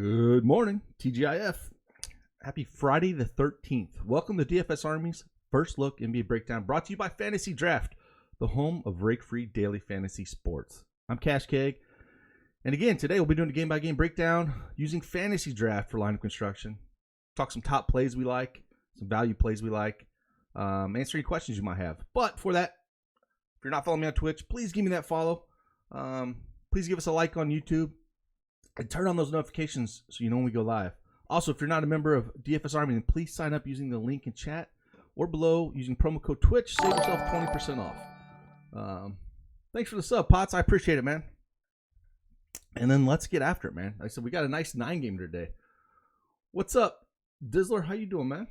Good morning, TGIF. Happy Friday the 13th. Welcome to DFS Army's First Look NBA Breakdown, brought to you by Fantasy Draft, the home of rake-free daily fantasy sports. I'm CashKeg, and again, today we'll be doing a game-by-game breakdown using Fantasy Draft for line of construction. Talk some top plays we like, some value plays we like, answer any questions you might have. But for that, if you're not following me on Twitch, please give me that follow. Please give us a like on YouTube. And turn on those notifications so you know when we go live. Also, if you're not a member of DFS Army, then please sign up using the link in chat or below using promo code Twitch. Save yourself 20% off. Thanks for the sub, Potts. I appreciate it, man. And then let's get after it, man. Like I said, we got a nice 9-gamer today. What's up, Dizzler? How you doing, man?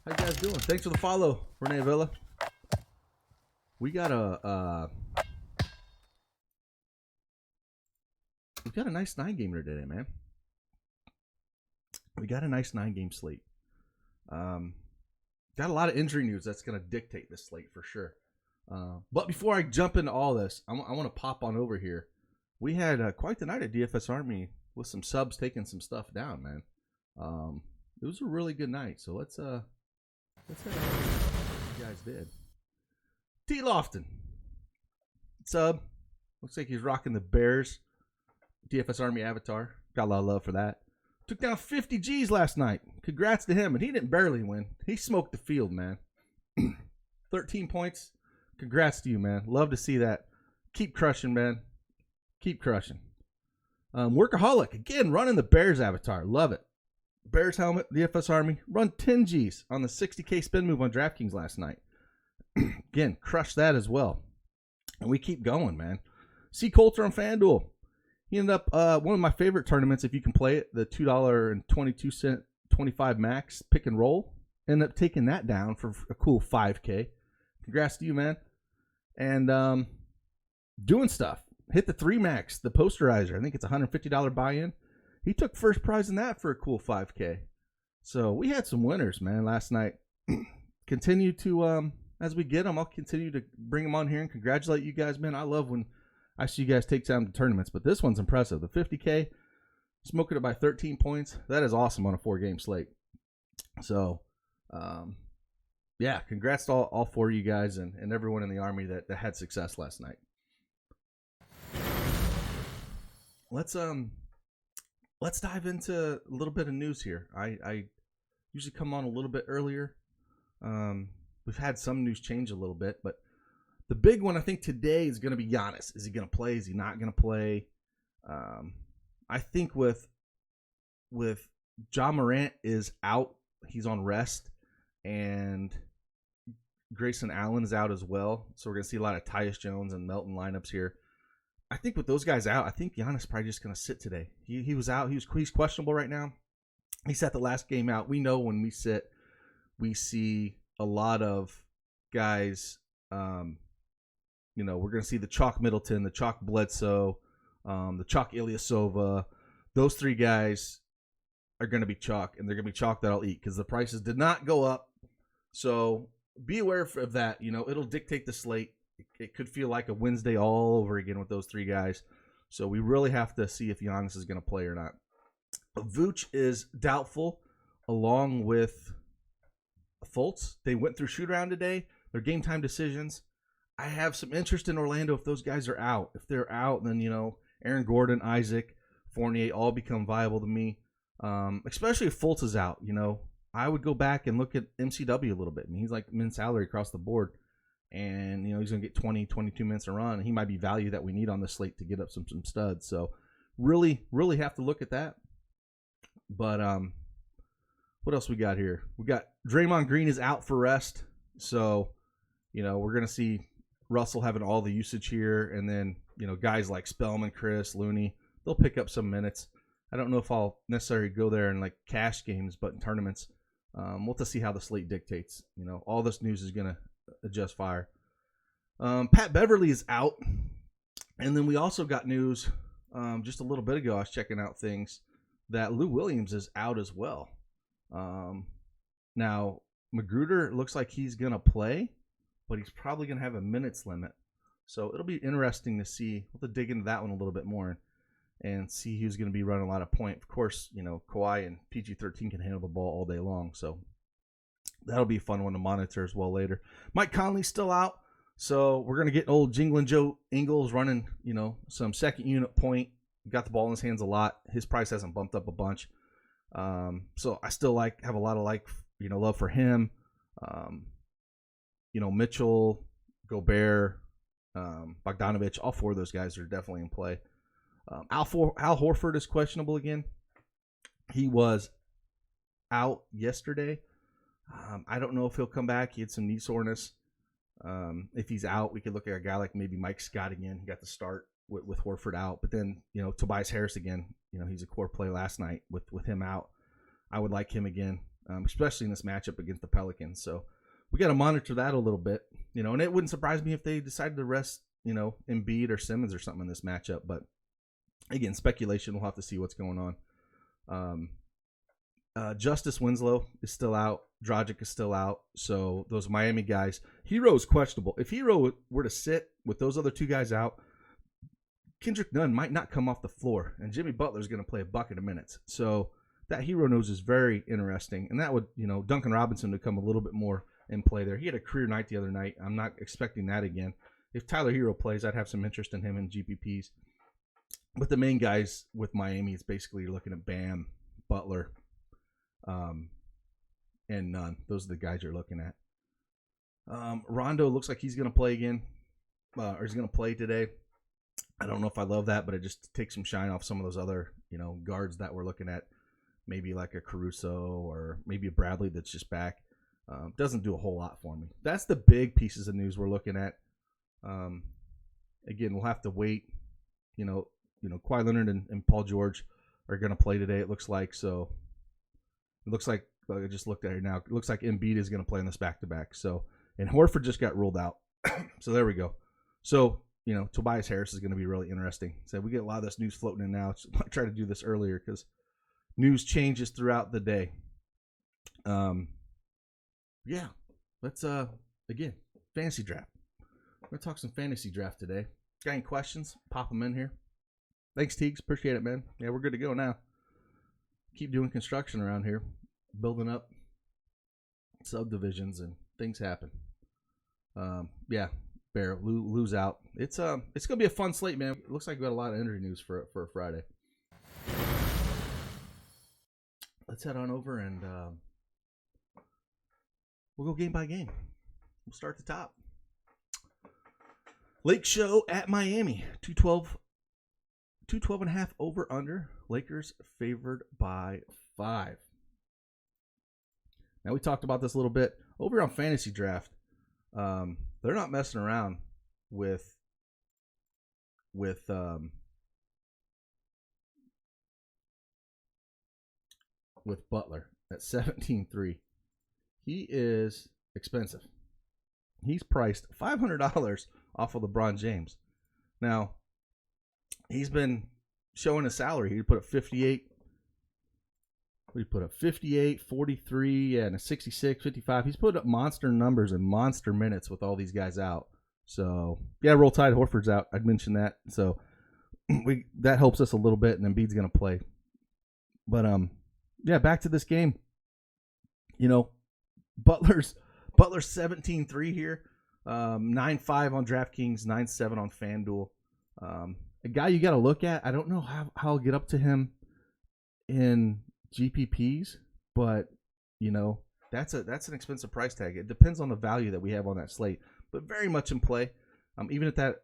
How you guys doing? Thanks for the follow, Renee Villa. We got a nice 9-gamer today, man. We got a nice 9-game slate. Got a lot of injury news that's going to dictate this slate for sure. But before I jump into all this, I want to pop on over here. We had quite the night at DFS Army with some subs taking some stuff down, man. It was a really good night. So let's head what you guys did. T. Lofton, sub. Looks like he's rocking the Bears DFS Army avatar. Got a lot of love for that. Took down 50 G's last night. Congrats to him. And he didn't barely win. He smoked the field, man. 13 points. Congrats to you, man. Love to see that. Keep crushing, man. Keep crushing. Workaholic. Again, running the Bears avatar. Love it. Bears helmet, DFS Army. Run 10 G's on the 60K spin move on DraftKings last night. Again, crushed that as well. And we keep going, man. C. Coulter on FanDuel. He ended up one of my favorite tournaments, if you can play it, the $2.22 25 max pick and roll. Ended up taking that down for a cool 5K. Congrats to you, man. And doing stuff. Hit the 3 max, the posterizer. I think it's a $150 buy-in. He took first prize in that for a cool 5K. So we had some winners, man, last night. Continue to, as we get them, I'll continue to bring them on here and congratulate you guys, man. I love when I see you guys take time to tournaments, but this one's impressive. The 50K, smoking it by 13 points. That is awesome on a 4-game slate. So, yeah, congrats to all 4 of you guys and everyone in the Army that had success last night. Let's dive into a little bit of news here. I usually come on a little bit earlier. We've had some news change a little bit, but the big one, I think, today is going to be Giannis. Is he going to play? Is he not going to play? I think with Ja Morant is out. He's on rest. And Grayson Allen is out as well. So we're going to see a lot of Tyus Jones and Melton lineups here. I think with those guys out, I think Giannis is probably just going to sit today. He was out. He's questionable right now. He sat the last game out. We know when we sit, we see a lot of guys. We're going to see the Chalk Middleton, the Chalk Bledsoe, the Chalk Ilyasova. Those 3 guys are going to be chalk, and they're going to be chalk that I'll eat because the prices did not go up. So be aware of that. It'll dictate the slate. It could feel like a Wednesday all over again with those 3 guys. So we really have to see if Giannis is going to play or not. Vooch is doubtful along with Fultz. They went through shoot around today. Their game time decisions. I have some interest in Orlando if those guys are out. If they're out, then, Aaron Gordon, Isaac, Fournier all become viable to me, especially if Fultz is out. I would go back and look at MCW a little bit. I mean, he's like min salary across the board, and, he's going to get 20, 22 minutes a run, and he might be value that we need on the slate to get up some studs. So really, really have to look at that. But what else we got here? We got Draymond Green is out for rest, so, we're going to see Russell having all the usage here, and then, guys like Spellman, Chris, Looney, they'll pick up some minutes. I don't know if I'll necessarily go there in like cash games, but in tournaments, we'll have to see how the slate dictates. All this news is going to adjust fire. Pat Beverly is out, and then we also got news just a little bit ago. I was checking out things that Lou Williams is out as well. Now Magruder looks like he's going to play, but he's probably going to have a minutes limit. So it'll be interesting to see. We'll have to dig into that one a little bit more. and see who's going to be running a lot of point. Of course, Kawhi and PG-13 can handle the ball all day long, so that'll be a fun one to monitor as well later. Mike Conley's still out, so we're going to get old Jingling Joe Ingles running, some second unit point. Got the ball in his hands a lot. His price hasn't bumped up a bunch. So I still have a lot of love for him. Mitchell, Gobert, Bogdanovich, all four of those guys are definitely in play. Al Horford is questionable again. He was out yesterday. I don't know if he'll come back. He had some knee soreness. If he's out, we could look at a guy like maybe Mike Scott again. He got the start with Horford out. But then, Tobias Harris again. He's a core play last night with him out. I would like him again, especially in this matchup against the Pelicans. So we got to monitor that a little bit. And it wouldn't surprise me if they decided to rest, Embiid or Simmons or something in this matchup. But again, speculation. We'll have to see what's going on. Justice Winslow is still out. Dragic is still out. So those Miami guys. Hero is questionable. If Hero were to sit with those other two guys out, Kendrick Nunn might not come off the floor, and Jimmy Butler is going to play a bucket of minutes. So that Hero news is very interesting, and that would, Duncan Robinson to come a little bit more in play there. He had a career night the other night. I'm not expecting that again. If Tyler Hero plays, I'd have some interest in him in GPPs. But the main guys with Miami is basically you're looking at Bam, Butler, and Nunn. Those are the guys you're looking at. Rondo looks like he's going to play again, or he's going to play today. I don't know if I love that, but it just takes some shine off some of those other, guards that we're looking at. Maybe like a Caruso or maybe a Bradley that's just back. Doesn't do a whole lot for me. That's the big pieces of news we're looking at. Again, we'll have to wait. Kawhi Leonard and Paul George are going to play today, it looks like. So it looks like, I just looked at it now. It looks like Embiid is going to play in this back-to-back. So, and Horford just got ruled out. So there we go. So, Tobias Harris is going to be really interesting. So we get a lot of this news floating in now. I tried to do this earlier because news changes throughout the day. Yeah. Let's, again, fantasy draft. We're going to talk some fantasy draft today. Got any questions? Pop them in here. Thanks, Teagues. Appreciate it, man. Yeah, we're good to go now. Keep doing construction around here. Building up subdivisions and things happen. Yeah. Bear, lose out. It's gonna be a fun slate, man. It looks like we got a lot of injury news for a Friday. Let's head on over and we'll go game by game. We'll start at the top. Lake Show at Miami, 212.5 over under. Lakers favored by 5. Now we talked about this a little bit over on Fantasy Draft. They're not messing around with Butler at 17.3. He is expensive. He's priced $500 off of LeBron James. Now, he's been showing a salary. He put up 58. We put up 58, 43, and a 66, 55. He's put up monster numbers and monster minutes with all these guys out. So, yeah, roll tide. Horford's out. I'd mentioned that. So, that helps us a little bit, and Embiid's going to play. But, yeah, back to this game. Butler's 17-3 here. 9-5 on DraftKings, 9-7 on FanDuel. A guy you got to look at. I don't know how I'll get up to him in GPPs, but that's an expensive price tag. It depends on the value that we have on that slate, but very much in play. Even at that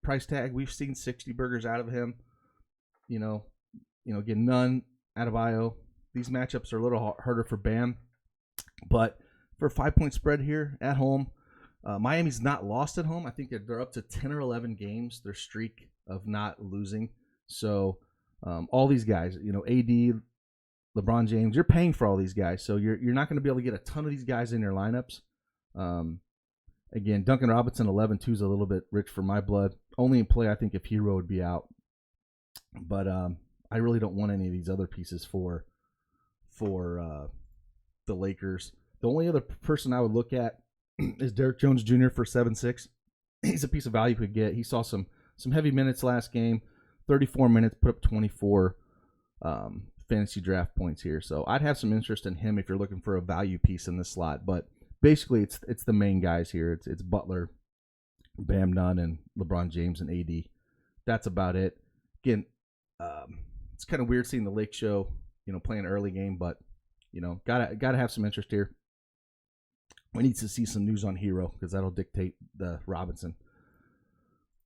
price tag, we've seen 60 burgers out of him. Again, Nunn, Adebayo. These matchups are a little harder for Bam, but for a 5-point spread here at home, Miami's not lost at home. I think they're up to 10 or 11 games. Their streak of not losing. So all these guys, AD, LeBron James, you're paying for all these guys, so you're not going to be able to get a ton of these guys in your lineups. Again, Duncan Robinson 11-2 is a little bit rich for my blood. Only in play, I think, if Hero would be out. But I really don't want any of these other pieces for the Lakers. The only other person I would look at is Derrick Jones Jr. for 7-6. He's a piece of value you could get. He saw some heavy minutes last game. 34 minutes, put up 24 fantasy draft points here. So I'd have some interest in him if you're looking for a value piece in this slot. But basically, it's the main guys here. It's Butler, Bam Nunn, and LeBron James and AD. That's about it. Again, it's kind of weird seeing the Lake Show, playing an early game, but gotta have some interest here. We need to see some news on Hero because that'll dictate the Robinson.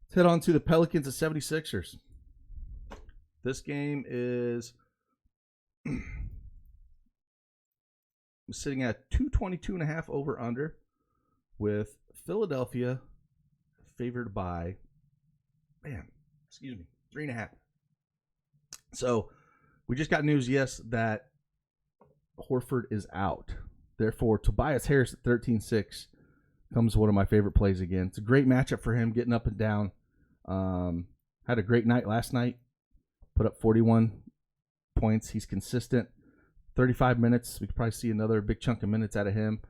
Let's head on to the Pelicans at 76ers. This game is sitting at 222.5 over under, with Philadelphia favored by 3.5. So we just got news, that Horford is out. Therefore, Tobias Harris at 13.6 comes one of my favorite plays again. It's a great matchup for him, getting up and down. Had a great night last night. Put up 41 points. He's consistent. 35 minutes. We could probably see another big chunk of minutes out of him.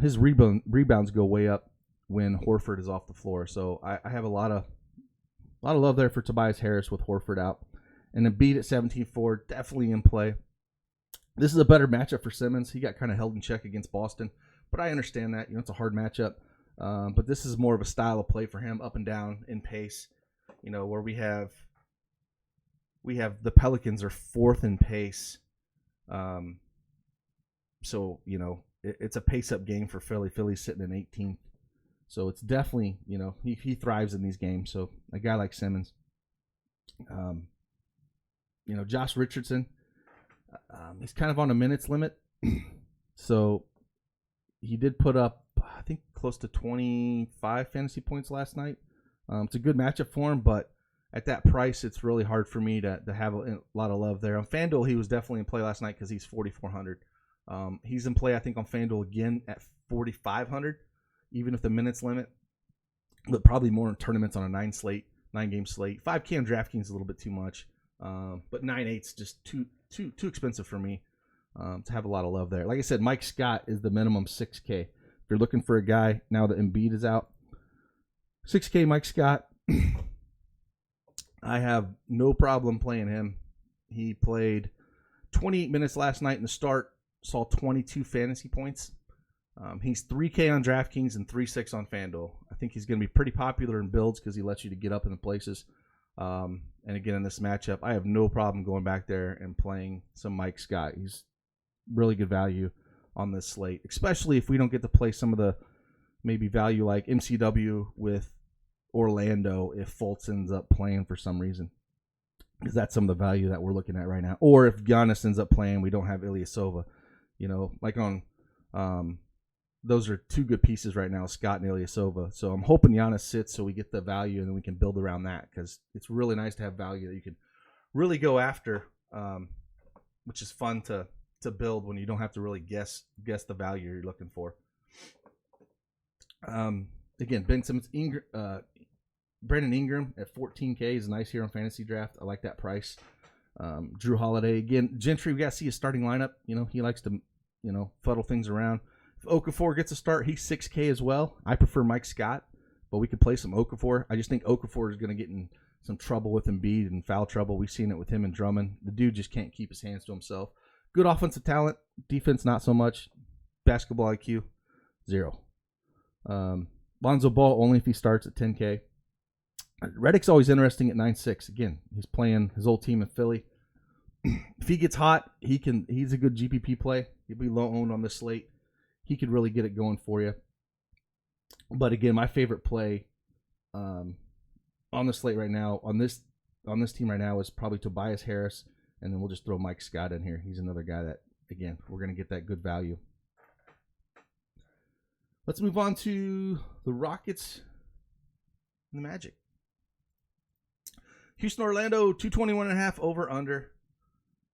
His rebounds go way up when Horford is off the floor. So I have a lot of love there for Tobias Harris with Horford out. And Embiid at 17.4, definitely in play. This is a better matchup for Simmons. He got kind of held in check against Boston, but I understand that. It's a hard matchup. But this is more of a style of play for him, up and down in pace. Where we have the Pelicans are fourth in pace. So it's a pace up game for Philly. Philly's sitting in 18th. So it's definitely, he thrives in these games. So a guy like Simmons, Josh Richardson, he's kind of on a minutes limit. So he did put up, I think, close to 25 fantasy points last night. It's a good matchup for him, but at that price, it's really hard for me to have a lot of love there. On FanDuel, he was definitely in play last night because he's 4,400. He's in play, I think, on FanDuel again at 4,500, even if the minutes limit, but probably more in tournaments on a 9-game slate. 5K on DraftKings is a little bit too much, but 9.8's just too expensive for me to have a lot of love there. Like I said, Mike Scott is the minimum 6K. If you're looking for a guy now that Embiid is out, 6K Mike Scott. I have no problem playing him. He played 28 minutes last night in the start, saw 22 fantasy points. He's 3K on DraftKings and 3.6 on FanDuel. I think he's going to be pretty popular in builds because he lets you to get up in the places. And again, in this matchup, I have no problem going back there and playing some Mike Scott. He's really good value on this slate, especially if we don't get to play some of the maybe value like MCW with Orlando if Fultz ends up playing for some reason, because that's some of the value that we're looking at right now. Or if Giannis ends up playing, we don't have Ilyasova. Like on those are two good pieces right now, Scott and Ilyasova. So I'm hoping Giannis sits so we get the value and then we can build around that, because it's really nice to have value that you can really go after, which is fun to build when you don't have to really guess the value you're looking for. Again, Ben Simmons, Brandon Ingram at 14K is nice here on Fantasy Draft. I like that price. Drew Holiday, again, Gentry, we got to see his starting lineup. He likes to, fuddle things around. If Okafor gets a start, he's 6K as well. I prefer Mike Scott, but we could play some Okafor. I just think Okafor is going to get in some trouble with Embiid and foul trouble. We've seen it with him and Drummond. The dude just can't keep his hands to himself. Good offensive talent, defense not so much. Basketball IQ, 0. Lonzo Ball only if he starts at 10K. Redick's always interesting at 9.6. Again, he's playing his old team in Philly. If he gets hot, he's a good GPP play. He'll be low owned on this slate. He could really get it going for you. But again, my favorite play on the slate right now, on this team right now, is probably Tobias Harris, and then we'll just throw Mike Scott in here. He's another guy that, again, we're going to get that good value. Let's move on to the Rockets and the Magic. Houston, Orlando, 221.5 over under.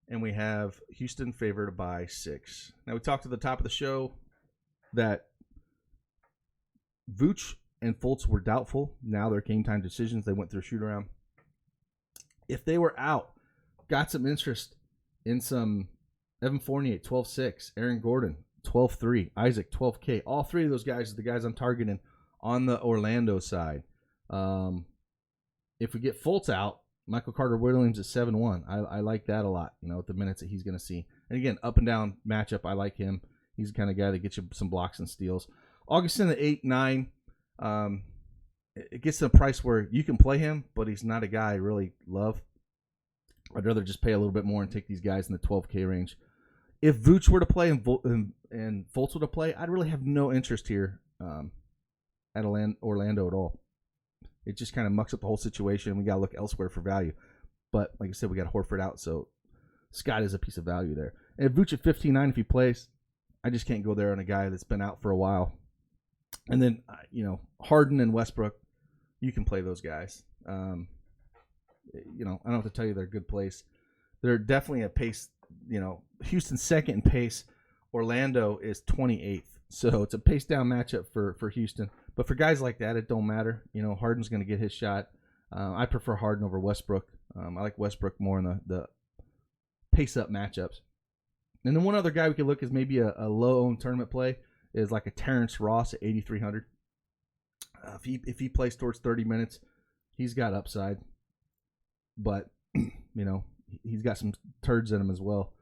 And we have Houston favored by 6. Now, we talked at the top of the show that Vooch and Fultz were doubtful. Now they're game time decisions. They went through a shoot around. If they were out, got some interest in some Evan Fournier, 12.6, Aaron Gordon, 12.3, Isaac, 12K. All three of those guys are the guys I'm targeting on the Orlando side. If we get Fultz out, Michael Carter-Williams is 7-1. I like that a lot, with the minutes that he's going to see. And again, up and down matchup, I like him. He's the kind of guy that gets you some blocks and steals. Augustin at 8-9. It gets to a price where you can play him, but he's not a guy I really love. I'd rather just pay a little bit more and take these guys in the 12K range. If Vooch were to play and Fultz were to play, I'd really have no interest here at Orlando at all. It just kind of mucks up the whole situation. We got to look elsewhere for value. But like I said, we got Horford out, so Scott is a piece of value there. And if Vooch at 15-9, if he plays, I just can't go there on a guy that's been out for a while. And then, Harden and Westbrook, you can play those guys. I don't have to tell you they're a good place. They're definitely a pace. Houston's second in pace. Orlando is 28th. So it's a pace down matchup for Houston. But for guys like that, it don't matter. Harden's going to get his shot. I prefer Harden over Westbrook. I like Westbrook more in the pace up matchups. And then one other guy we could look is maybe a low-owned tournament play is like a Terrence Ross at 8,300. If he plays towards 30 minutes, he's got upside. But, he's got some turds in him as well.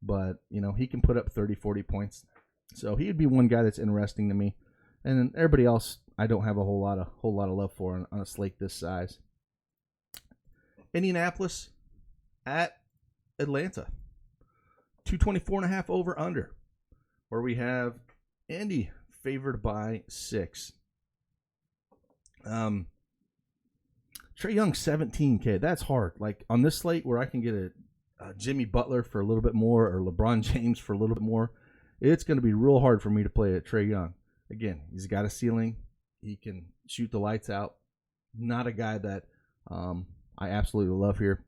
But, he can put up 30, 40 points. So he would be one guy that's interesting to me. And then everybody else, I don't have a whole lot of love for on a slate this size. Indianapolis at Atlanta. 224.5 over under. Where we have Indy favored by 6. Trae Young 17K. That's hard. Like on this slate where I can get a Jimmy Butler for a little bit more or LeBron James for a little bit more, it's going to be real hard for me to play at Trae Young. Again, he's got a ceiling. He can shoot the lights out. Not a guy that I absolutely love here.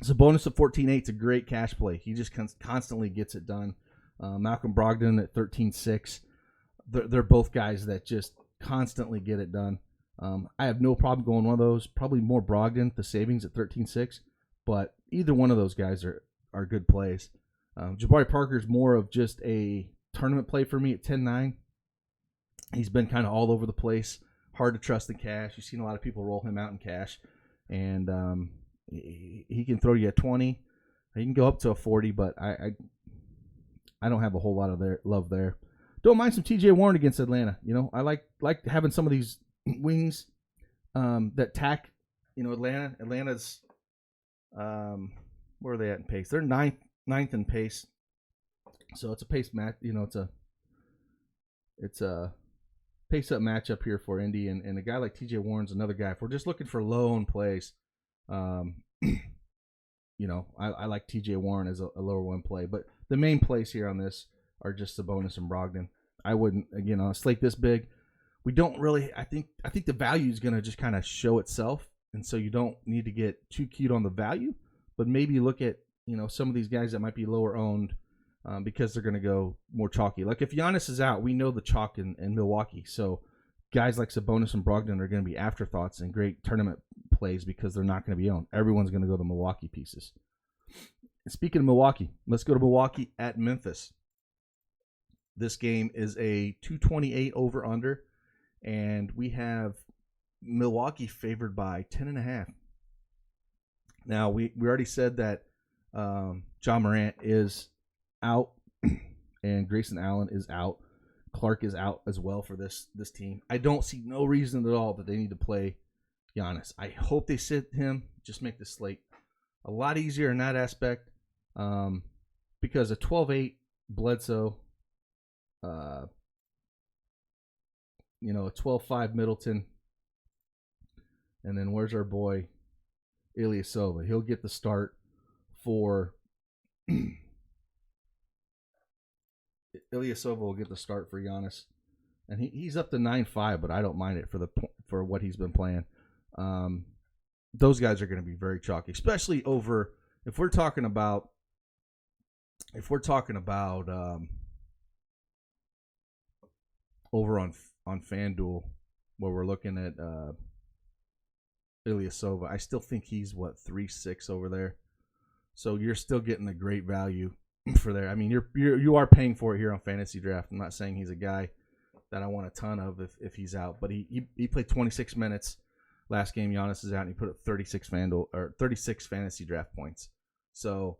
It's a bonus of 14.8. It's a great cash play. He just constantly gets it done. Malcolm Brogdon at 13.6. They're both guys that just constantly get it done. I have no problem going one of those. Probably more Brogdon, the savings at 13.6. But either one of those guys are good plays. Jabari Parker's more of just a tournament play for me at 10.9. He's been kind of all over the place. Hard to trust in cash. You've seen a lot of people roll him out in cash. And he can throw you a 20. He can go up to a 40, but I don't have a whole lot of love there. Don't mind some TJ Warren against Atlanta. I like having some of these wings that tack. Atlanta. Atlanta's where are they at in pace? They're ninth in pace. So it's a pace match. It's a pace up matchup here for Indy, and a guy like TJ Warren's another guy. If we're just looking for low owned plays, I like TJ Warren as a lower one play. But the main plays here on this are just Sabonis and Brogdon. I wouldn't, again, on a slate this big, we don't really, I think the value is going to just kind of show itself. And so you don't need to get too cute on the value, but maybe look at, some of these guys that might be lower owned because they're going to go more chalky. Like if Giannis is out, we know the chalk in Milwaukee. So guys like Sabonis and Brogdon are going to be afterthoughts and great tournament plays because they're not going to be owned. Everyone's going to go to Milwaukee pieces. And speaking of Milwaukee, let's go to Milwaukee at Memphis. This game is a 228 over under, and we have Milwaukee favored by 10.5. Now we already said that John Morant is out and Grayson Allen is out. Clark is out as well for this team. I don't see no reason at all that they need to play Giannis. I hope they sit him. Just make the slate a lot easier in that aspect because a 12-8 Bledsoe, a 12-5 Middleton, and then where's our boy Ilyasova? He'll get the start for Ilyasova will get the start for Giannis, and he's up to 9.5, but I don't mind it for what he's been playing. Those guys are going to be very chalky, especially over if we're talking about over on FanDuel where we're looking at Ilyasova. I still think he's 3.6 over there. So you're still getting a great value for there. I mean, you are paying for it here on Fantasy Draft. I'm not saying he's a guy that I want a ton of if he's out, but he played 26 minutes Last game, Giannis is out, and he put up 36 fantasy draft points. So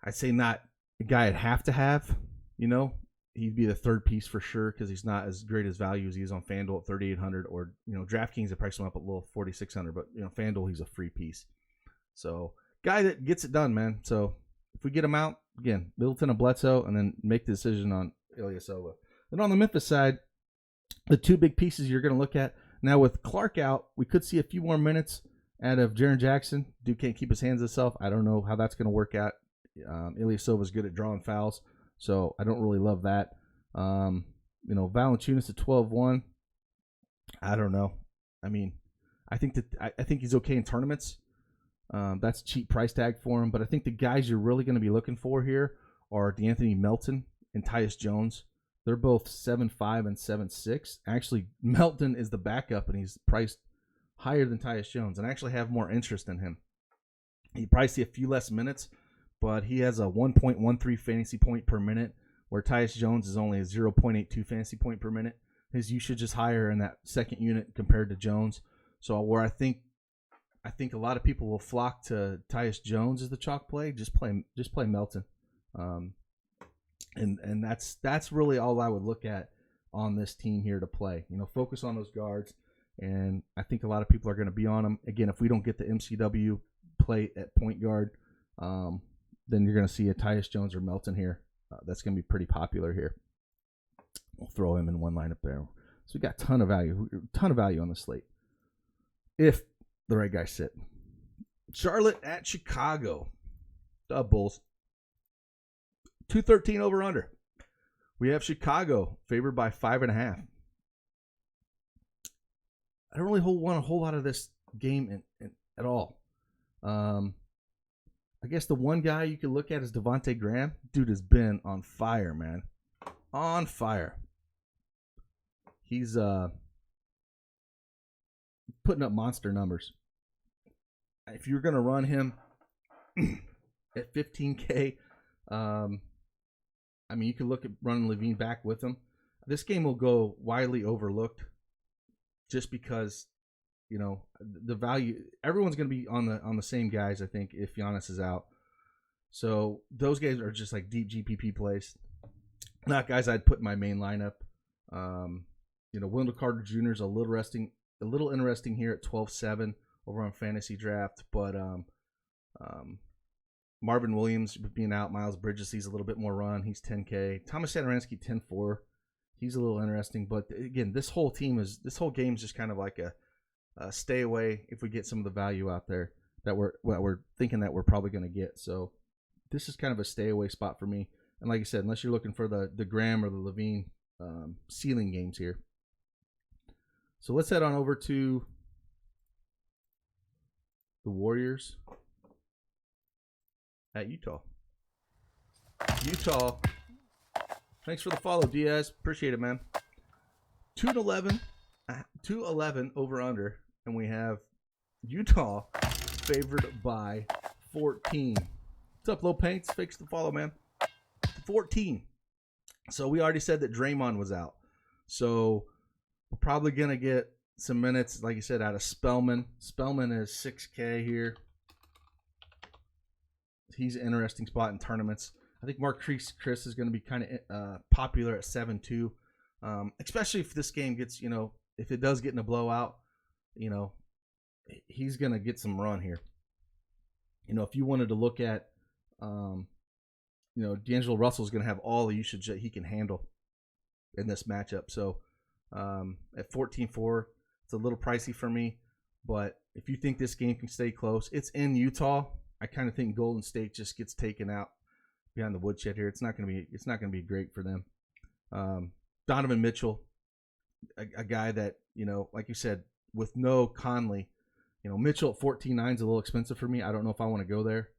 I'd say not a guy I'd have to have. He'd be the third piece for sure because he's not as great as value as he is on FanDuel at 3,800, or DraftKings have priced him up a little 4,600, but FanDuel he's a free piece. So guy that gets it done, man. So if we get him out again, Middleton and Bledsoe, and then make the decision on Ilyasova. Then on the Memphis side, the two big pieces you're going to look at now with Clark out, we could see a few more minutes out of Jaren Jackson. Dude can't keep his hands to himself. I don't know how that's going to work out. Ilyasova's good at drawing fouls, so I don't really love that. Valanciunas at 12-1. I don't know. I mean, I think he's okay in tournaments. That's a cheap price tag for him. But I think the guys you're really going to be looking for here are D'Anthony Melton and Tyus Jones. They're both 7.5 and 7.6. Actually, Melton is the backup, and he's priced higher than Tyus Jones, and I actually have more interest in him. He probably see a few less minutes, but he has a 1.13 fantasy point per minute, where Tyus Jones is only a 0.82 fantasy point per minute. His usage is higher in that second unit compared to Jones. So where I think a lot of people will flock to Tyus Jones as the chalk play, just play Melton. And that's really all I would look at on this team here to play. Focus on those guards, and I think a lot of people are going to be on them. Again, if we don't get the MCW play at point guard, then you're going to see a Tyus Jones or Melton here. That's going to be pretty popular here. We'll throw him in one lineup there. So we got a ton of value on the slate if the right guys sit. Charlotte at Chicago. Bulls. 213 over under. We have Chicago favored by 5.5. I don't really want a whole lot of this game at all. I guess the one guy you could look at is Devontae Graham. Dude has been on fire, man. On fire. He's putting up monster numbers. If you're going to run him at 15K, you could look at running Levine back with him. This game will go widely overlooked just because, the value. Everyone's going to be on the same guys, I think, if Giannis is out. So those guys are just like deep GPP plays. Not guys I'd put in my main lineup. Wendell Carter Jr. is a little interesting here at 12.7 over on Fantasy Draft, but Marvin Williams being out, Miles Bridges sees a little bit more run. He's 10K. Thomas Satoransky 10.4. He's a little interesting, but again, this whole game is just kind of like a stay away if we get some of the value out there that we're thinking that we're probably going to get. So this is kind of a stay away spot for me. And like I said, unless you're looking for the Graham or the Levine ceiling games here. So let's head on over to the Warriors at Utah. Utah, thanks for the follow, Diaz. Appreciate it, man. 2-11 over under, and we have Utah favored by 14. What's up, Low Paints? Thanks for the follow, man. 14. So we already said that Draymond was out. So we're probably going to get some minutes, like you said, out of Spellman. Spellman is 6K here. He's an interesting spot in tournaments. I think Marquise Chris is going to be kind of popular at 7-2, especially if this game gets, if it does get in a blowout, he's going to get some run here. If you wanted to look at, D'Angelo Russell is going to have all the usage that he can handle in this matchup. So at 14-4, it's a little pricey for me. But if you think this game can stay close, it's in Utah. I kind of think Golden State just gets taken out behind the woodshed here. It's not going to be great for them. Donovan Mitchell, a guy that, like you said, with no Conley, Mitchell at 14.9 is a little expensive for me. I don't know if I want to go there.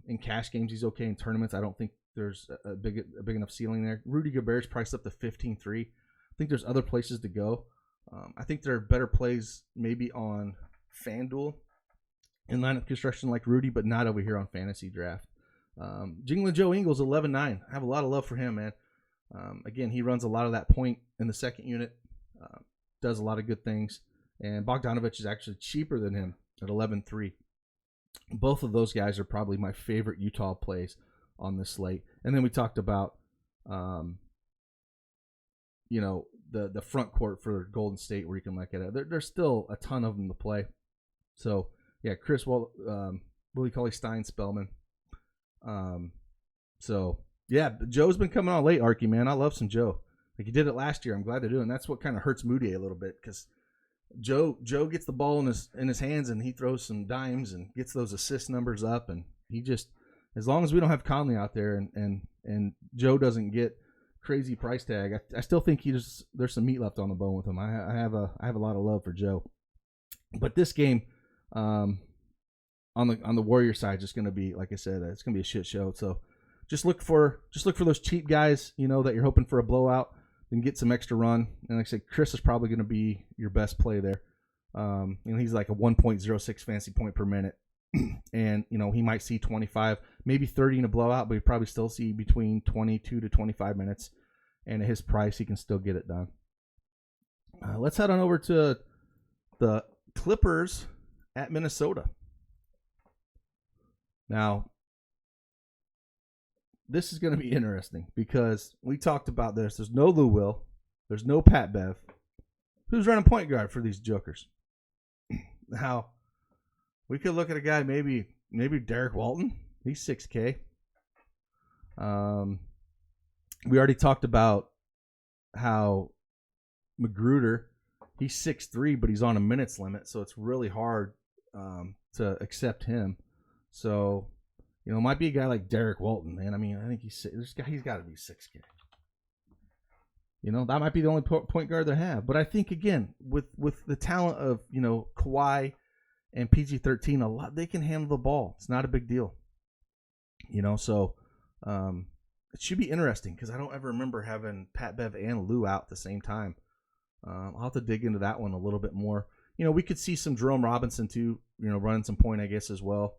In cash games, he's okay. In tournaments, I don't think there's a big enough ceiling there. Rudy Gobert's priced up to 15.3. I think there's other places to go. I think there are better plays maybe on FanDuel in lineup construction like Rudy, but not over here on Fantasy Draft. Jingling Joe Ingles, 11.9. I have a lot of love for him, man. Again, he runs a lot of that point in the second unit. Does a lot of good things. and Bogdanovich is actually cheaper than him at 11.3. Both of those guys are probably my favorite Utah plays on this slate. And then we talked about, the front court for Golden State where you can look at it. There's still a ton of them to play. So, yeah, Chris, Willie Cauley-Stein, Spellman. So, yeah, Joe's been coming on late, Arky, man. I love some Joe. Like, he did it last year. I'm glad to do it. And that's what kind of hurts Moody a little bit because Joe gets the ball in his hands and he throws some dimes and gets those assist numbers up. And he just, as long as we don't have Conley out there and Joe doesn't get crazy price tag, I still think there's some meat left on the bone with him. I have a lot of love for Joe. But this game, on the Warrior side, just going to be, like I said, it's going to be a shit show. So just look for those cheap guys, that you're hoping for a blowout, then get some extra run. And like I said, Chris is probably going to be your best play there. He's like a 1.06 fantasy point per minute. And, he might see 25, maybe 30 in a blowout, but he'd probably still see between 22 to 25 minutes. And at his price, he can still get it done. Let's head on over to the Clippers at Minnesota. Now, this is going to be interesting because we talked about this. There's no Lou Will. There's no Pat Bev. Who's running point guard for these jokers? Now, we could look at a guy, maybe Derek Walton. He's 6K. We already talked about how Magruder, he's 6'3", but he's on a minutes limit, so it's really hard to accept him. So, it might be a guy like Derek Walton, man. I mean, I think he's got to be 6K. That might be the only point guard they have. But I think, again, with the talent of, Kawhi and PG-13, a lot, they can handle the ball. It's not a big deal. So it should be interesting because I don't ever remember having Pat Bev and Lou out at the same time. I'll have to dig into that one a little bit more. We could see some Jerome Robinson too, running some point, I guess, as well.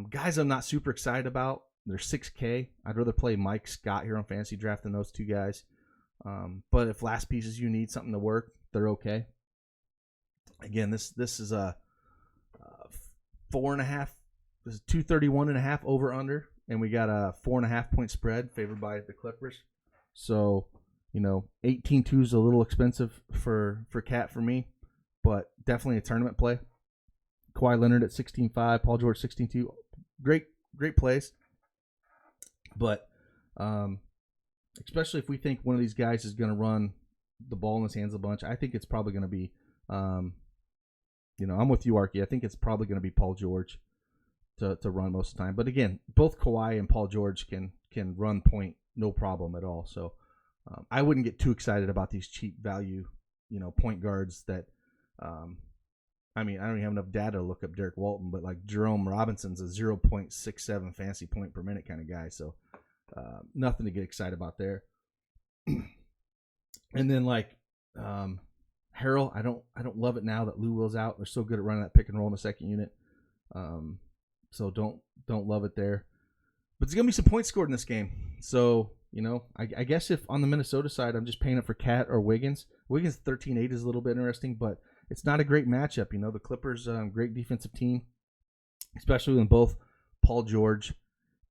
Guys I'm not super excited about. They're 6K. I'd rather play Mike Scott here on Fantasy Draft than those two guys. But if last pieces you need something to work, they're okay. Again, this is a 4.5. This is 231.5 over under, and we got a 4.5 point spread favored by the Clippers. So 18-2 is a little expensive for Cat for me, but definitely a tournament play. Kawhi Leonard at 16.5, Paul George 16.2. Great plays. But especially if we think one of these guys is going to run the ball in his hands a bunch, I think it's probably going to be, I'm with you, Arky. I think it's probably going to be Paul George to run most of the time. But again, both Kawhi and Paul George can run point no problem at all. So I wouldn't get too excited about these cheap value, point guards that I don't even have enough data to look up Derek Walton, but like Jerome Robinson's a 0.67 fantasy point per minute kind of guy. So nothing to get excited about there. And then like Harrell, I don't love it now that Lou Will's out. They're so good at running that pick and roll in the second unit. So don't love it there. But there's gonna be some points scored in this game. So, I guess if on the Minnesota side I'm just paying up for Cat or Wiggins. Wiggins 13.8 is a little bit interesting, but it's not a great matchup. The Clippers, great defensive team, especially when both Paul George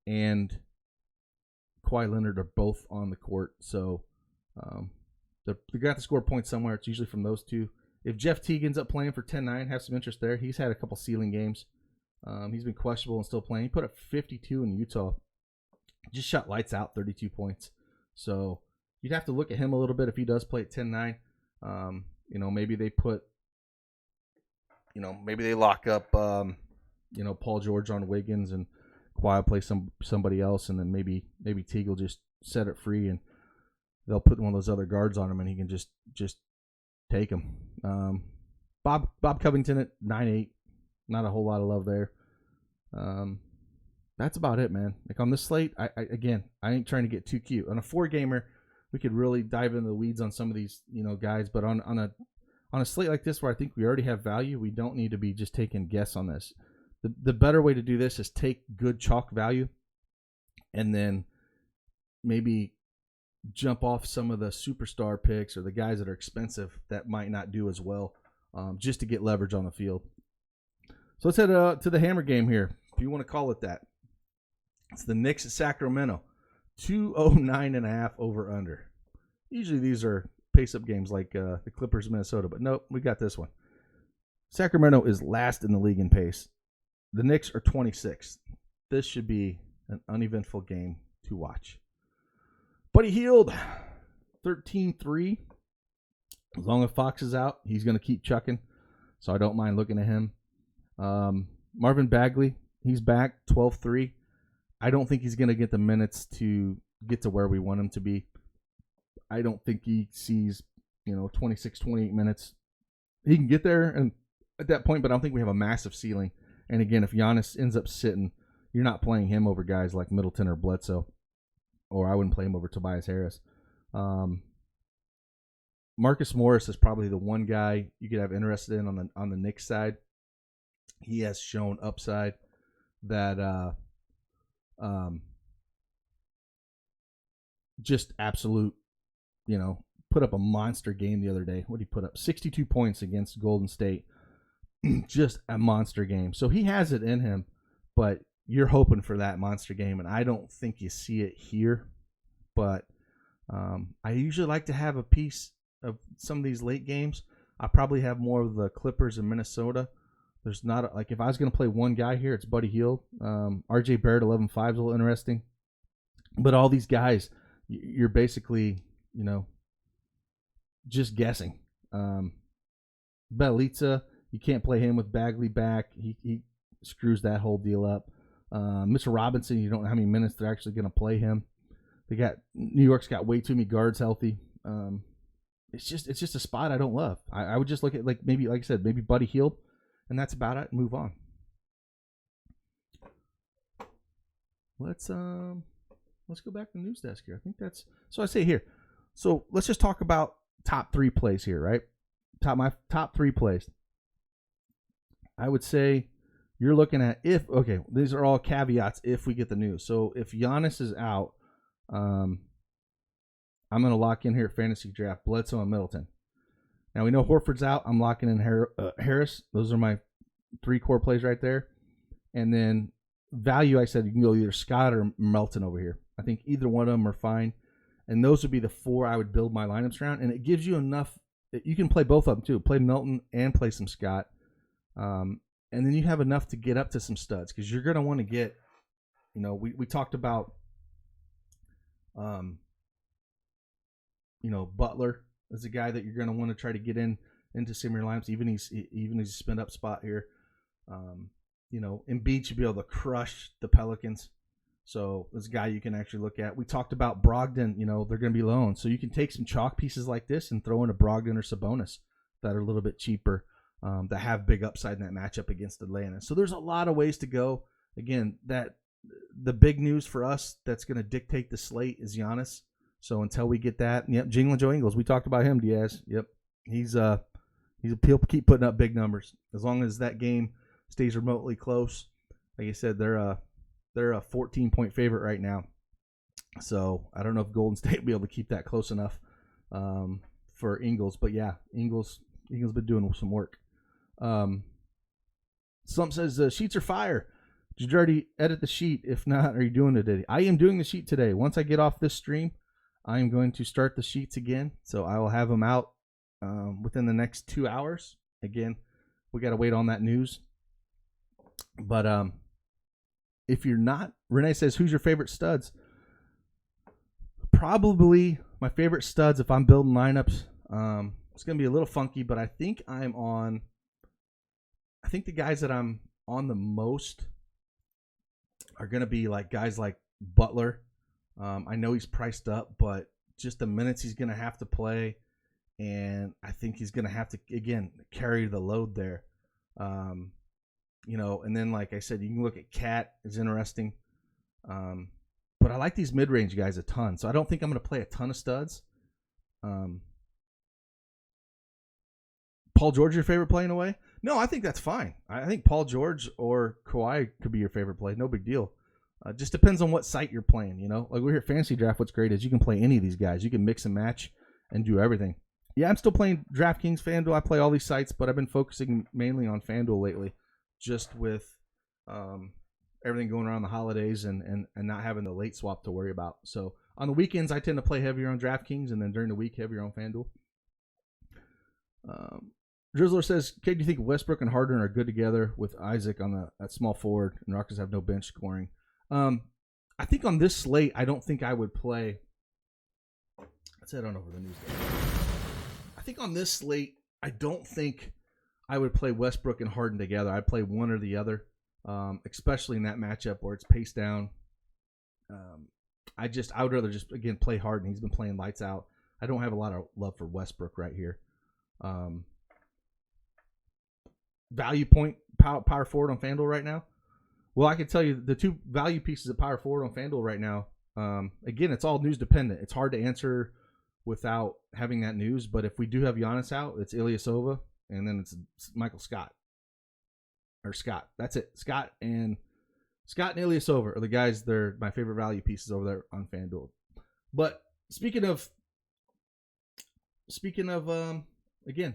and Kawhi Leonard are both on the court. So they're going to have to score points somewhere. It's usually from those two. If Jeff Teague ends up playing for 10-9, have some interest there. He's had a couple ceiling games. He's been questionable and still playing. He put up 52 in Utah. Just shot lights out, 32 points. So you'd have to look at him a little bit if he does play at 10-9. Maybe they put, maybe they lock up, Paul George on Wiggins and Kawhi will play somebody else, and then maybe Teague will just set it free and they'll put one of those other guards on him and he can just take him. Bob Covington at 9.8, not a whole lot of love there. That's about it, man. Like on this slate, I ain't trying to get too cute. On a 4-gamer, we could really dive into the weeds on some of these, guys, but on a slate like this where I think we already have value, we don't need to be just taking guess on this. The better way to do this is take good chalk value and then maybe jump off some of the superstar picks or the guys that are expensive that might not do as well just to get leverage on the field. So let's head to the hammer game here, if you want to call it that. It's the Knicks at Sacramento. 209.5 over under. Usually these are pace-up games like the Clippers, Minnesota, but nope, we got this one. Sacramento is last in the league in pace. The Knicks are 26th. This should be an uneventful game to watch. Buddy Hield, 13-3. As long as Fox is out, he's going to keep chucking, so I don't mind looking at him. Marvin Bagley, he's back, 12-3. I don't think he's going to get the minutes to get to where we want him to be. I don't think he sees, 26, 28 minutes. He can get there and at that point, but I don't think we have a massive ceiling. And again, if Giannis ends up sitting, you're not playing him over guys like Middleton or Bledsoe, or I wouldn't play him over Tobias Harris. Marcus Morris is probably the one guy you could have interested in on the Knicks side. He has shown upside that just absolute, put up a monster game the other day. What did he put up? 62 points against Golden State. Just a monster game. So he has it in him, but you're hoping for that monster game, and I don't think you see it here. But I usually like to have a piece of some of these late games. I probably have more of the Clippers in Minnesota. There's not if I was going to play one guy here, it's Buddy Hield. RJ Barrett 11-5 is a little interesting, but all these guys, you're basically just guessing. Bjelica, you can't play him with Bagley back. He screws that whole deal up. Mr. Robinson, you don't know how many minutes they're actually going to play him. New York's got way too many guards healthy. It's just a spot I don't love. I would just look at maybe Buddy Hield, and that's about it. And move on. Let's go back to the news desk here. I think that's so. I say here. So let's just talk about top 3 plays here, right? My top 3 plays. I would say you're looking at these are all caveats if we get the news. So if Giannis is out, I'm going to lock in here at Fantasy Draft Bledsoe and Middleton. Now we know Horford's out. I'm locking in Harris. Those are my 3 core plays right there. And then value, I said you can go either Scott or Melton over here. I think either one of them are fine. And those would be the 4 I would build my lineups around. And it gives you enough. You can play both of them too. Play Melton and play some Scott. And then you have enough to get up to some studs because you're going to want to get, we talked about, Butler is a guy that you're going to want to try to get into some of your lineups, even as a spin up spot here. Embiid should be able to crush the Pelicans. So this guy you can actually look at. We talked about Brogdon, they're going to be low. So you can take some chalk pieces like this and throw in a Brogdon or Sabonis that are a little bit cheaper, that have big upside in that matchup against Atlanta. So there's a lot of ways to go. Again, the big news for us that's going to dictate the slate is Giannis. So until we get that, Jingling Joe Ingles, we talked about him, Diaz. Yep, he'll keep putting up big numbers as long as that game stays remotely close. Like I said, they're a 14-point favorite right now. So I don't know if Golden State will be able to keep that close enough for Ingles. But yeah, Ingles been doing some work. Some says sheets are fire. Did you already edit the sheet? If not, are you doing it today? I am doing the sheet today. Once I get off this stream, I am going to start the sheets again. So I will have them out within the next 2 hours. Again, we got to wait on that news. But if you're not, Renee says, who's your favorite studs? Probably my favorite studs if I'm building lineups. It's going to be a little funky, but I think the guys that I'm on the most are going to be guys like Butler. I know he's priced up, but just the minutes he's going to have to play, and I think he's going to have to, again, carry the load there. And then like I said, you can look at Cat is interesting. But I like these mid-range guys a ton, so I don't think I'm going to play a ton of studs. Paul George, your favorite play in a way? No, I think that's fine. I think Paul George or Kawhi could be your favorite play. No big deal. Just depends on what site you're playing, Like we're here at Fantasy Draft, what's great is you can play any of these guys. You can mix and match and do everything. Yeah, I'm still playing DraftKings, FanDuel. I play all these sites, but I've been focusing mainly on FanDuel lately, just with everything going around the holidays and not having the late swap to worry about. So on the weekends, I tend to play heavier on DraftKings, and then during the week, heavier on FanDuel. Drizzler says, Kate, do you think Westbrook and Harden are good together with Isaac on that small forward, and Rockets have no bench scoring? I think on this slate, I don't think I would play. Let's head on over the news. I think on this slate, I don't think I would play Westbrook and Harden together. I'd play one or the other, especially in that matchup where it's paced down. I would rather just, again, play Harden. He's been playing lights out. I don't have a lot of love for Westbrook right here. Value point power forward on FanDuel right now. Well, I can tell you the two value pieces of power forward on FanDuel right now. Again, it's all news dependent. It's hard to answer without having that news. But if we do have Giannis out, it's Ilyasova, and then it's Michael Scott. Or Scott. That's it. Scott and Ilyasova are the guys. They're my favorite value pieces over there on FanDuel. But speaking of again,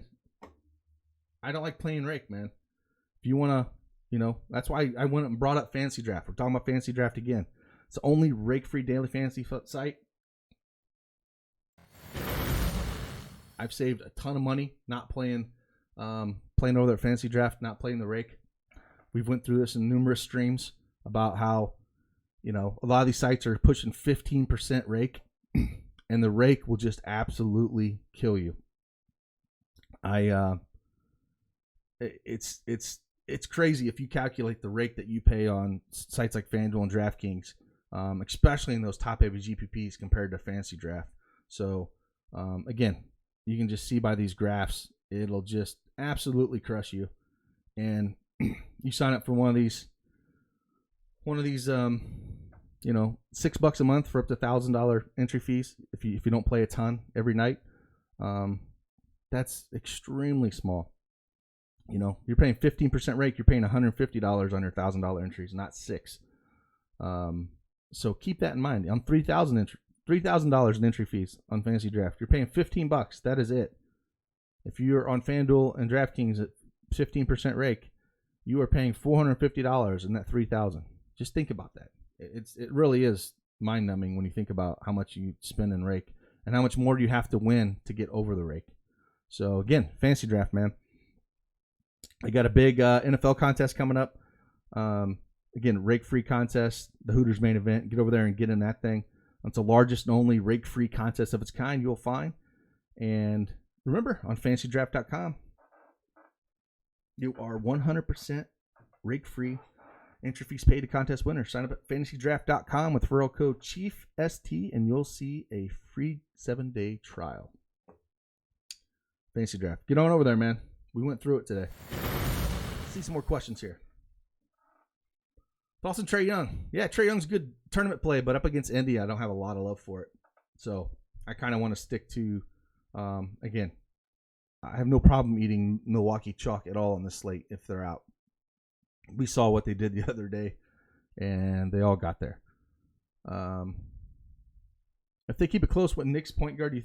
I don't like playing rake, man. If you want to, that's why I went and brought up Fantasy Draft. We're talking about Fantasy Draft again. It's the only rake-free daily fantasy site. I've saved a ton of money not playing over their Fantasy Draft, not playing the rake. We've went through this in numerous streams about how, a lot of these sites are pushing 15% rake, and the rake will just absolutely kill you. It's crazy if you calculate the rake that you pay on sites like FanDuel and DraftKings, especially in those top-heavy GPPs compared to Fantasy Draft. So, again, you can just see by these graphs, it'll just absolutely crush you. And you sign up for one of these, $6 a month for up to $1,000 entry fees if you don't play a ton every night. That's extremely small. You're paying 15% rake. You're paying $150 on your $1,000 entries, not $6. So keep that in mind. On $3,000 in entry fees on Fantasy Draft, you're paying $15. That is it. If you're on FanDuel and DraftKings at 15% rake, you are paying $450 in that $3,000. Just think about that. It really is mind numbing when you think about how much you spend in rake and how much more you have to win to get over the rake. So again, Fantasy Draft, man. I got a big NFL contest coming up. Again, rake-free contest, the Hooters main event. Get over there and get in that thing. It's the largest and only rake-free contest of its kind you'll find. And remember, on FantasyDraft.com, you are 100% rake-free. Entry fees paid to contest winners. Sign up at FantasyDraft.com with referral code CHIEFST, and you'll see a free 7-day trial. Fantasy Draft. Get on over there, man. We went through it today. Let's see some more questions here. Thoughts on Trae Young? Yeah, Trae Young's good tournament play, but up against Indy, I don't have a lot of love for it. So I kind of want to stick to, again, I have no problem eating Milwaukee chalk at all on this slate if they're out. We saw what they did the other day, and they all got there. If they keep it close, what Knicks point guard do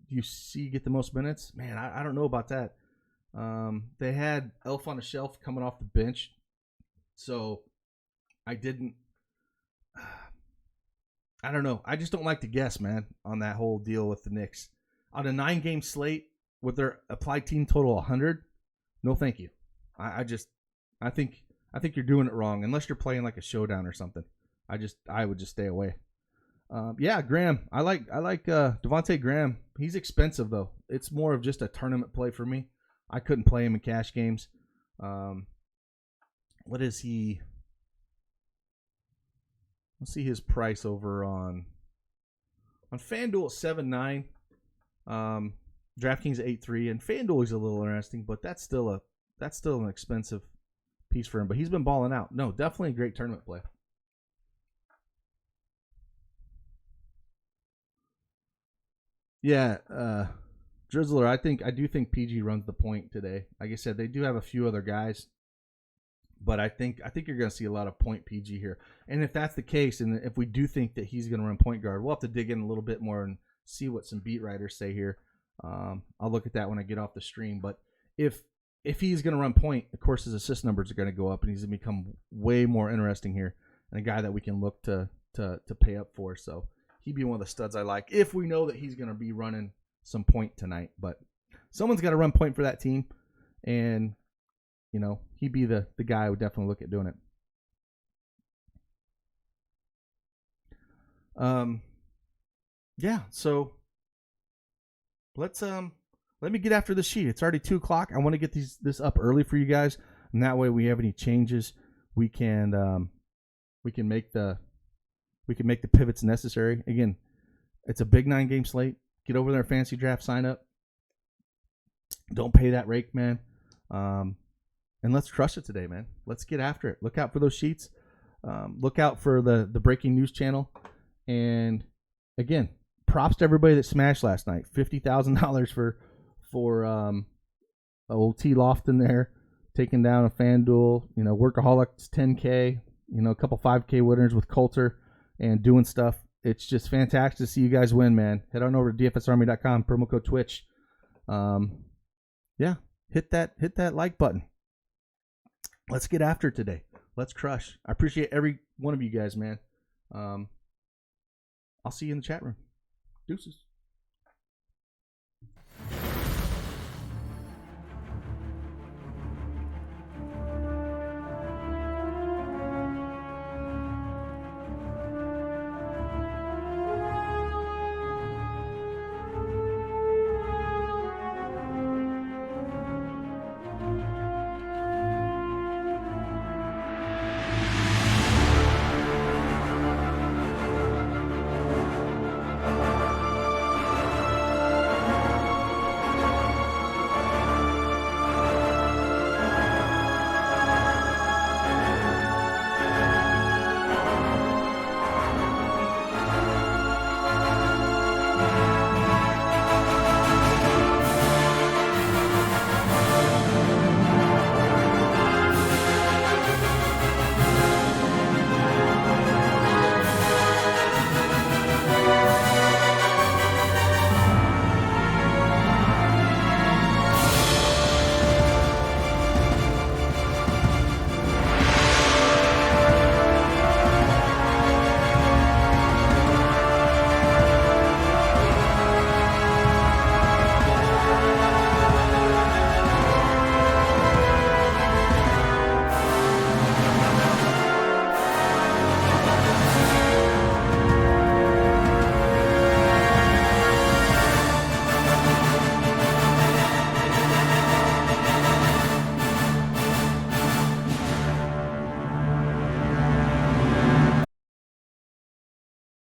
you see get the most minutes? Man, I don't know about that. They had Elf on a Shelf coming off the bench, so I don't know. I just don't like to guess, man, on that whole deal with the Knicks. On a 9-game slate with their applied team total 100, no thank you. I think you're doing it wrong unless you're playing like a showdown or something. I would just stay away. Yeah, Graham. I like Devontae Graham. He's expensive though. It's more of just a tournament play for me. I couldn't play him in cash games. What is he? Let's see his price over on FanDuel at 7.9. DraftKings at 8.3, and FanDuel is a little interesting, but that's still an expensive piece for him. But he's been balling out. No, definitely a great tournament play. Yeah, Drizzler, I do think PG runs the point today. Like I said, they do have a few other guys, but I think you're going to see a lot of point PG here. And if that's the case, and if we do think that he's going to run point guard, we'll have to dig in a little bit more and see what some beat writers say here. I'll look at that when I get off the stream. But if he's going to run point, of course his assist numbers are going to go up, and he's going to become way more interesting here, and a guy that we can look to pay up for. So he'd be one of the studs I like if we know that he's going to be running some point tonight. But someone's got to run point for that team, and he'd be the guy I would definitely look at doing it. Yeah, so let me get after the sheet. It's already 2:00. I want to get this up early for you guys, and that way we have any changes, we can make the pivots necessary. Again, it's a big 9-game slate. Get over there, fantasy draft, sign up. Don't pay that rake, man. And let's crush it today, man. Let's get after it. Look out for those sheets. Look out for the breaking news channel. And again, props to everybody that smashed last night. $50,000 for old T Lofton there, taking down a FanDuel. Workaholics 10K. A couple 5K winners with Coulter and doing stuff. It's just fantastic to see you guys win, man. Head on over to dfsarmy.com, promo code Twitch. Yeah, hit that like button. Let's get after it today. Let's crush. I appreciate every one of you guys, man. I'll see you in the chat room. Deuces.